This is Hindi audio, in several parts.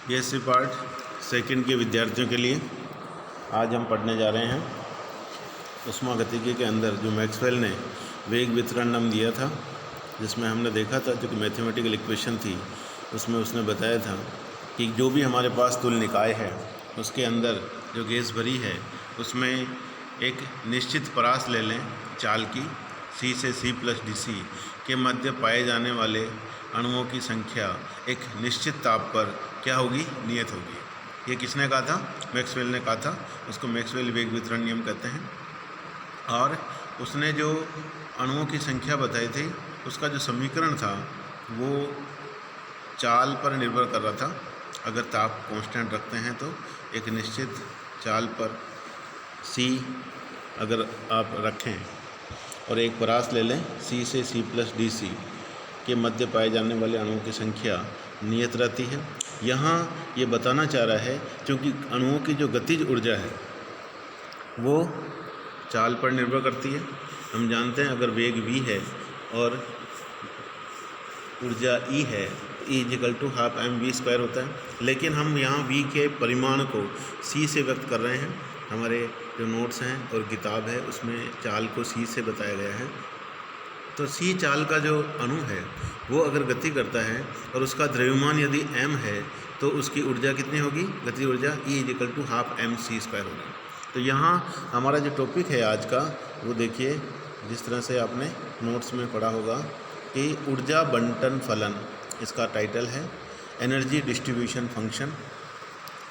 बीएससी पार्ट सेकंड के विद्यार्थियों के लिए आज हम पढ़ने जा रहे हैं ऊष्मागतिकी के अंदर जो मैक्सवेल ने वेग वितरण नाम दिया था, जिसमें हमने देखा था जो कि मैथमेटिकल इक्वेशन थी, उसमें उसने बताया था कि जो भी हमारे पास तुल्य निकाय है उसके अंदर जो गैस भरी है उसमें एक निश्चित परास ले लें चाल की C से C प्लस DC के मध्य पाए जाने वाले अणुओं की संख्या एक निश्चित ताप पर क्या होगी, नियत होगी। ये किसने कहा था? मैक्सवेल ने कहा था। उसको मैक्सवेल वेग वितरण नियम कहते हैं। और उसने जो अणुओं की संख्या बताई थी उसका जो समीकरण था वो चाल पर निर्भर कर रहा था। अगर ताप कांस्टेंट रखते हैं तो एक निश्चित चाल पर C अगर आप रखें और एक परास ले लें C से C प्लस DC के मध्य पाए जाने वाले अणुओं की संख्या नियत रहती है। यहाँ ये बताना चाह रहा है क्योंकि अणुओं की जो गतिज ऊर्जा है वो चाल पर निर्भर करती है। हम जानते हैं अगर वेग v है और ऊर्जा E है, E=12m² होता है, लेकिन हम यहाँ v के परिमाण को c से व्यक्त कर रहे हैं। हमारे जो नोट्स हैं और किताब है उसमें चाल को c से बताया गया है। तो c चाल का जो अणु है वो अगर गति करता है और उसका द्रव्यमान यदि m है तो उसकी ऊर्जा कितनी होगी? गति ऊर्जा E=12mc² होगी। तो यहाँ हमारा जो टॉपिक है आज का वो देखिए, जिस तरह से आपने नोट्स में पढ़ा होगा कि ऊर्जा बंटन फलन इसका टाइटल है। एनर्जी डिस्ट्रीब्यूशन फंक्शन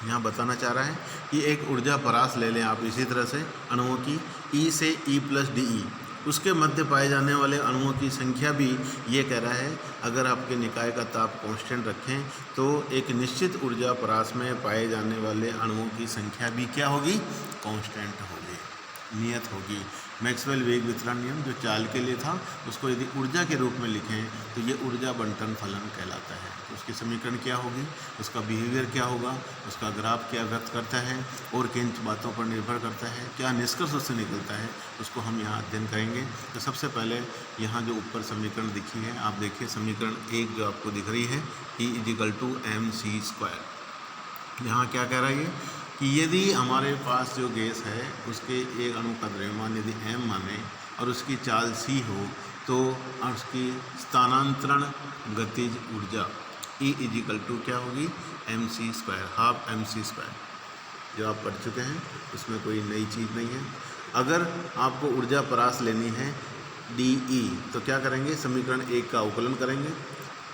यहाँ बताना चाह रहा है कि एक ऊर्जा परास ले लें आप इसी तरह से अणुओं की E से E प्लस DE, उसके मध्य पाए जाने वाले अणुओं की संख्या भी ये कह रहा है अगर आपके निकाय का ताप कांस्टेंट रखें तो एक निश्चित ऊर्जा परास में पाए जाने वाले अणुओं की संख्या भी क्या होगी? कांस्टेंट होगी, नियत होगी। मैक्सवेल वेग वितरण नियम जो चाल के लिए था उसको यदि ऊर्जा के रूप में लिखें तो ये ऊर्जा बंटन फलन कहलाता है। तो उसकी समीकरण क्या होगी, उसका बिहेवियर क्या होगा, उसका ग्राफ क्या व्यक्त करता है और किन बातों पर निर्भर करता है, क्या निष्कर्ष उससे निकलता है, उसको हम यहाँ अध्ययन करेंगे। तो सबसे पहले यहाँ जो ऊपर समीकरण दिखी है आप देखिए, समीकरण 1 जो आपको दिख रही है E=mc²। यहाँ क्या कह रहा है कि यदि हमारे पास जो गैस है उसके एक अणु का द्रव्यमान यदि m माने और उसकी चाल c हो तो उसकी स्थानांतरण गतिज ऊर्जा E= क्या होगी? mc², half mc²। जो आप पढ़ चुके हैं उसमें कोई नई चीज़ नहीं है। अगर आपको ऊर्जा परास लेनी है DE तो क्या करेंगे? समीकरण 1 का अवकलन करेंगे,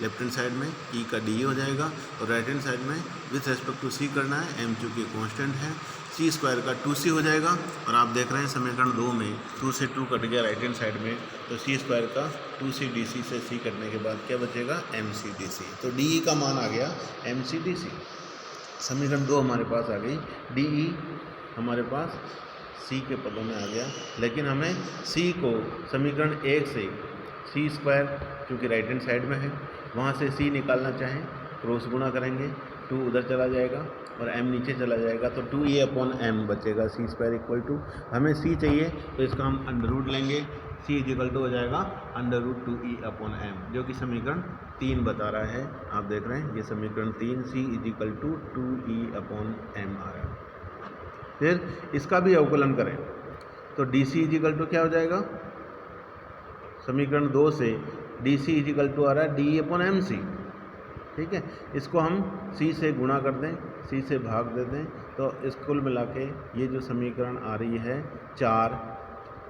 लेफ्ट हैंड साइड में E का DE हो जाएगा और राइट हैंड साइड में विथ रेस्पेक्ट टू C करना है। m चूँकि कांस्टेंट है, c² का 2c हो जाएगा। और आप देख रहे हैं समीकरण 2 में 2 से 2 कट गया राइट हैंड साइड में, तो c² का 2c DC से c कटने के बाद क्या बचेगा? mc DC। तो DE का मान आ गया mc DC। समीकरण 2 हमारे पास आ गई, DE हमारे पास c के पदों में आ गया, लेकिन हमें c को समीकरण 1 से c² क्योंकि राइट हैंड साइड में है वहाँ से c निकालना चाहें, क्रॉस गुणा करेंगे, 2 उधर चला जाएगा और m नीचे चला जाएगा तो 2e/m बचेगा। c², हमें c चाहिए तो इसका हम अंडर रूट लेंगे, c= हो जाएगा √2e/m, जो कि समीकरण 3 बता रहा है। आप देख रहे हैं ये समीकरण 3 c=2e/m आ रहा है। फिर इसका भी अवकलन करें तो dc= क्या हो जाएगा? समीकरण 2 से dc= आ रहा है DE/mc। ठीक है, इसको हम c से गुणा कर दें, c से भाग दे दें, तो इस कुल मिला के ये जो समीकरण आ रही है 4,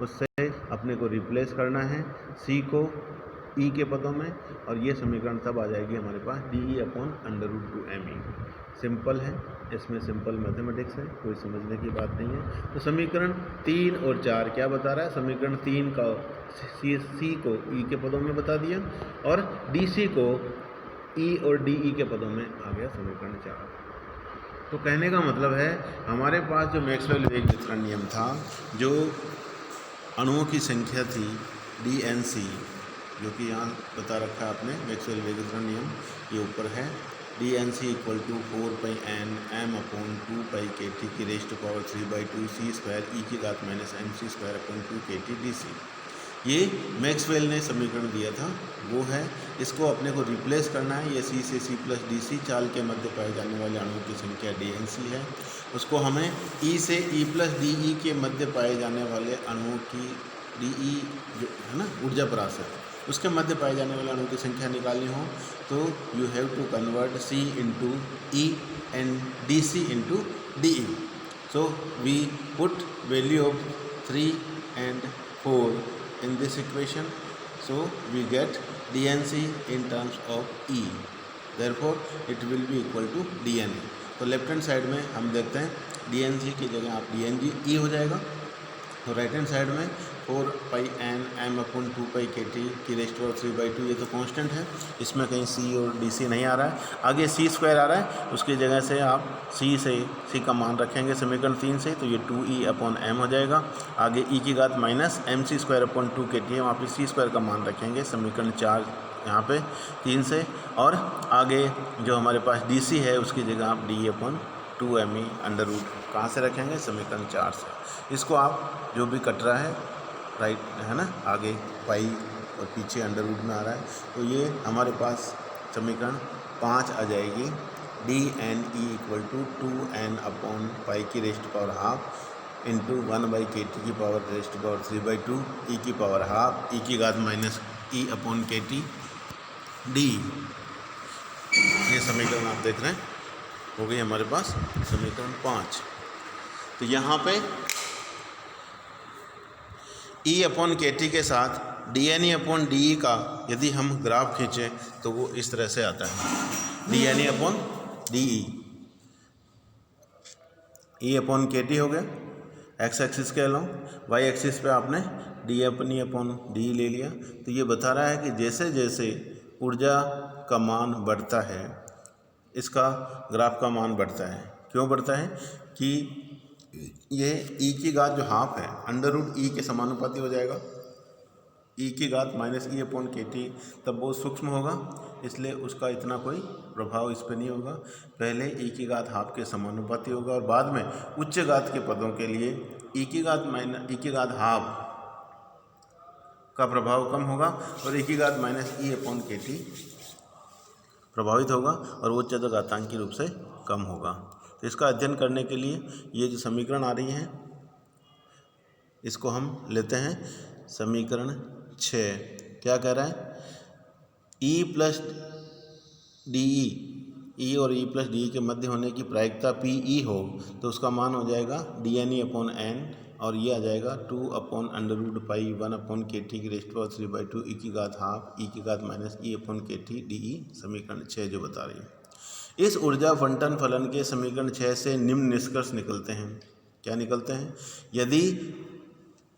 उससे अपने को रिप्लेस करना है c को E के पदों में, और ये समीकरण तब आ जाएगी हमारे पास DE/√2me। सिंपल है, इसमें सिंपल मैथमेटिक्स है, कोई समझने की बात नहीं है। तो समीकरण 3 और 4 क्या बता रहा है? समीकरण 3 का C को E के पदों में बता दिया और DC को E और DE के पदों में आ गया समीकरण 4। तो कहने का मतलब है हमारे पास जो मैक्सवेल वेग वितरण नियम था, जो अणुओं की संख्या थी DNC, जो कि यहाँ बता रखा है आपने मैक्सवेल वेग वितरण नियम, ये ऊपर है DNC = 4πm/2π/kT⁵ (3/2 c² e⁻mc²/2 kT dc। ये मैक्सवेल ने समीकरण दिया था वो है, इसको अपने को रिप्लेस करना है। ये सी से सी प्लस डी सी चाल के मध्य पाए जाने वाले अणुओं की संख्या डी एन सी है। उसको हमें ई से ई प्लस डी ई के मध्य पाए जाने वाले अणुओं की डी ई जो है ना ऊर्जा पराशर, उसके मध्य पाए जाने वाले अणुओं की संख्या निकालनी हो तो you have to convert C into E and D C into D E. So we put value of 3 and 4 in this equation, so we get dnc in terms of E, therefore it will be equal to dna। तो लेफ्ट हैंड साइड में हम देखते हैं dnc की जगह आप dng E हो जाएगा, तो राइट हैंड साइड में 4 पाई एन एम अपॉन 2 पाई के टी की रेस्ट पावर 3/2, ये तो कांस्टेंट है, इसमें कहीं सी और डी सी नहीं आ रहा है। आगे सी स्क्वायर आ रहा है, उसकी जगह से आप सी का मान रखेंगे समीकरण 3 से, तो ये 2e अपॉन एम हो जाएगा। आगे ई की घात minus M C square upon 2 K T है, वहाँ पर सी स्क्वायर का मान रखेंगे समीकरण 4 यहाँ पे 3 से, और आगे जो हमारे पास डी सी है उसकी जगह आप D upon 2me under root कहाँ से रखेंगे समीकरण 4 से। इसको आप जो भी कट रहा है राइट है ना, आगे पाई और पीछे अंडर रूट में आ रहा है, तो ये हमारे पास समीकरण 5 आ जाएगी। D N E equal to 2n upon pi की rest power half into 1/kt की पावर रेस्ट पावर 3/2 ई की पावर हाफ ई की घात minus E upon K T D. ये समीकरण आप देख रहे हैं हो गई हमारे पास समीकरण 5। तो यहाँ पे ई अपॉन के टी के साथ D N E upon D E का यदि हम ग्राफ खींचें तो वो इस तरह से आता है, D N E upon D E upon K T हो गया एक्स एक्सिस के अलाउ, वाई एक्सिस पे आपने डी अपॉन डी ले लिया। तो ये बता रहा है कि जैसे जैसे ऊर्जा का मान बढ़ता है इसका ग्राफ का मान बढ़ता है। क्यों बढ़ता है कि ये ई की घात जो हाफ है अंडर रूट ई के समानुपाती हो जाएगा, ई की घात minus E upon K T तब बहुत सूक्ष्म होगा, इसलिए उसका इतना कोई प्रभाव इस पर नहीं होगा। पहले ई की घात हाफ के समानुपाती होगा और बाद में उच्च घात के पदों के लिए ई की घात हाफ का प्रभाव कम होगा और ई की घात minus E upon K T प्रभावित होगा और वो चतुर्घातांकी रूप से कम होगा। तो इसका अध्ययन करने के लिए ये जो समीकरण आ रही हैं इसको हम लेते हैं समीकरण 6। क्या कह रहा है, ई प्लस डी ई और ई प्लस डी के मध्य होने की प्रायिकता पी ई हो तो उसका मान हो जाएगा D N E upon N, और ये आ जाएगा 2 upon under root pi 1 upon K T की रेस्ट पावर 3/2 ई की घात हाफ ई की घात minus E upon K T D E. समीकरण 6 जो बता रही है। इस ऊर्जा बंटन फलन के समीकरण 6 से निम्न निष्कर्ष निकलते हैं। क्या निकलते हैं, यदि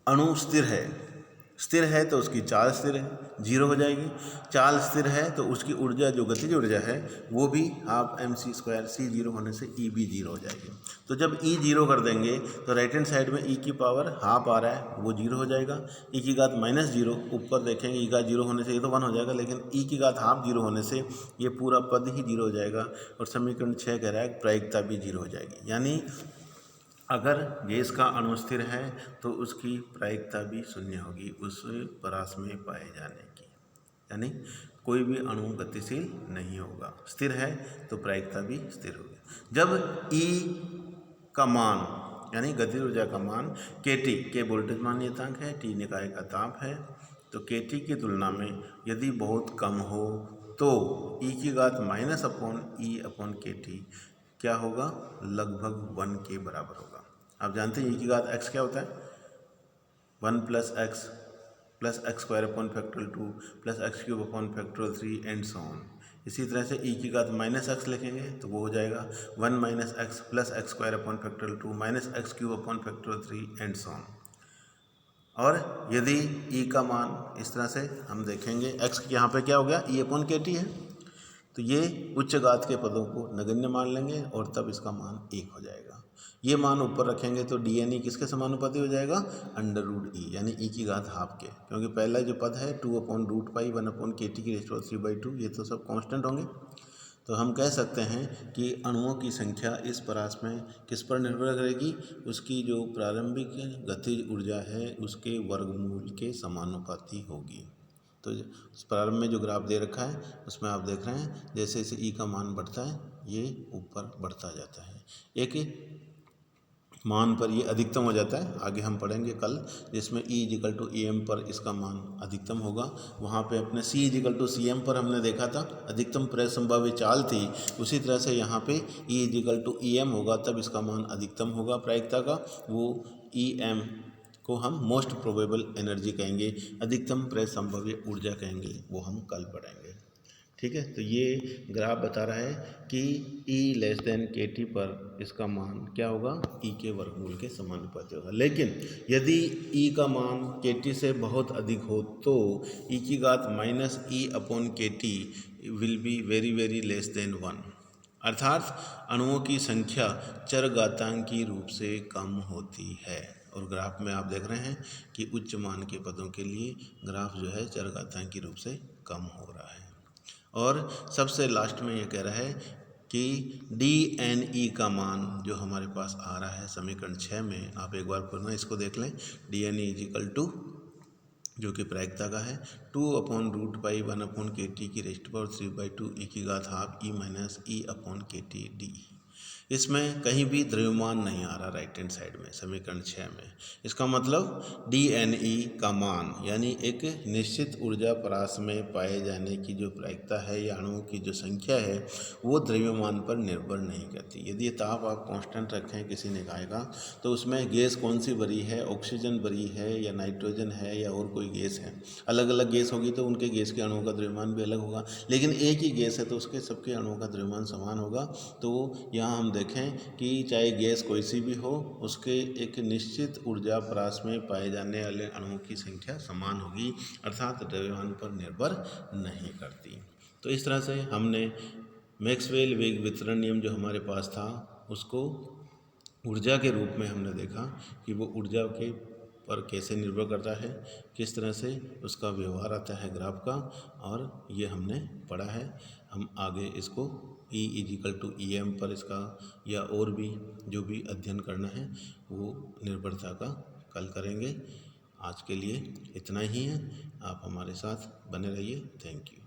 अणु स्थिर है तो उसकी चाल स्थिर है, जीरो हो जाएगी। चाल स्थिर है तो उसकी ऊर्जा जो गतिज ऊर्जा है वो भी हाफ एम सी स्क्वायर, सी जीरो होने से ई भी जीरो हो जाएगी। तो जब ई जीरो कर देंगे तो राइट हैंड साइड में ई की पावर हाफ आ रहा है वो जीरो हो जाएगा। ई की घात माइनस जीरो, ऊपर देखेंगे ई का जीरो होने से ये तो 1 हो जाएगा, लेकिन ई की घात हाफ जीरो होने से ये पूरा पद ही जीरो हो जाएगा। और समीकरण 6 कह रहा है प्रायिकता भी जीरो हो जाएगी, यानी अगर गैस का अणु स्थिर है तो उसकी प्रायिकता भी शून्य होगी उस परास में पाए जाने की, यानी कोई भी अणु गतिशील नहीं होगा। स्थिर है तो प्रायिकता भी स्थिर होगी। जब ई का मान यानी गतिज ऊर्जा का मान के टी के वोल्टेज मान नियतांक है, टी निकाय का ताप है, तो के टी की तुलना में यदि बहुत कम हो तो ई की घात माइनस अपॉन ई अपॉन के टी क्या होगा, लगभग 1 के बराबर होगा। आप जानते हैं ई की घात x क्या होता है, 1 plus x square upon factorial 2 plus x cube upon factorial 3 and so on. इसी तरह से ई की घात माइनस एक्स लिखेंगे तो वो हो जाएगा 1 minus x plus x square upon factorial 2 minus x cube upon factorial 3 and so on. और यदि ई का मान इस तरह से हम देखेंगे, एक्स यहाँ पे क्या हो गया, ई अपॉन के टी है, तो ये उच्च घात के पदों को नगण्य मान लेंगे और तब इसका मान 1 हो जाएगा। ये मान ऊपर रखेंगे तो डी एन ई किसके समानुपाती हो जाएगा, अंडर रूट ई, यानी ई की घात हाफ के, क्योंकि पहला जो पद है 2 upon root pi 1 upon K T की रेस्ट पावर 3/2 ये तो सब कांस्टेंट होंगे। तो हम कह सकते हैं कि अणुओं की संख्या इस परास में किस पर निर्भर करेगी, उसकी जो प्रारंभिक गतिज ऊर्जा है उसके वर्गमूल के समानुपाती होगी। तो उस प्रारंभ में जो ग्राफ दे रखा है उसमें आप देख रहे हैं जैसे जैसे ई का मान बढ़ता है ये ऊपर बढ़ता जाता है, एक मान पर ये अधिकतम हो जाता है। आगे हम पढ़ेंगे कल, जिसमें E equal to E M पर इसका मान अधिकतम होगा। वहाँ पे अपने C equal to C M पर हमने देखा था अधिकतम प्रेस संभाव्य चाल थी, उसी तरह से यहाँ पे E equal to E M होगा, तब इसका मान अधिकतम होगा प्रायिकता का। वो ई एम को हम मोस्ट प्रोबेबल एनर्जी कहेंगे, अधिकतम प्रेस संभाव्य ऊर्जा कहेंगे, वो हम कल पढ़ेंगे। ठीक है, तो ये ग्राफ बता रहा है कि E लेस देन के टी पर इसका मान क्या होगा, E के वर्गमूल के समानुपाती होगा। लेकिन यदि E का मान के टी से बहुत अधिक हो तो E की घात minus E upon K T will be very very less than 1, अर्थात अणुओं की संख्या चरघातांकी रूप से कम होती है। और ग्राफ में आप देख रहे हैं कि उच्च मान के पदों के लिए ग्राफ जो है चरघातांकी रूप से कम हो रहा है। और सबसे लास्ट में ये कह रहा है कि डी एन ई का मान जो हमारे पास आ रहा है समीकरण 6 में, आप एक बार पुनः इसको देख लें। D N E equal to जो कि प्रायिकता का है 2/√पाई 1/के टी की रेस्ट पावर 3/2 ई की घात half E minus E upon K T D. इसमें कहीं भी द्रव्यमान नहीं आ रहा राइट हैंड साइड में समीकरण 6 में। इसका मतलब डी एन ई का मान यानी एक निश्चित ऊर्जा परास में पाए जाने की जो प्रायिकता है या अणुओं की जो संख्या है वो द्रव्यमान पर निर्भर नहीं करती। यदि ताप आप कांस्टेंट रखें किसी निकाय का तो उसमें गैस कौन सी भरी है, ऑक्सीजन भरी है या नाइट्रोजन है या और कोई गैस है, अलग अलग गैस होगी तो उनके गैस के अणुओं का द्रव्यमान भी अलग होगा। लेकिन एक ही गैस है तो उसके सबके अणुओं का द्रव्यमान समान होगा। तो यहाँ हम देखें कि चाहे गैस कोई सी भी हो उसके एक निश्चित ऊर्जा परास में पाए जाने वाले अणुओं की संख्या समान होगी, अर्थात द्रव्यमान पर निर्भर नहीं करती। तो इस तरह से हमने मैक्सवेल वेग वितरण नियम जो हमारे पास था उसको ऊर्जा के रूप में हमने देखा कि वो ऊर्जा के पर कैसे निर्भर करता है, किस तरह से उसका व्यवहार आता है ग्राफ का, और ये हमने पढ़ा है। हम आगे इसको E equal to E M पर इसका या और भी जो भी अध्ययन करना है वो निर्भरता का कल करेंगे। आज के लिए इतना ही है, आप हमारे साथ बने रहिए। Thank you.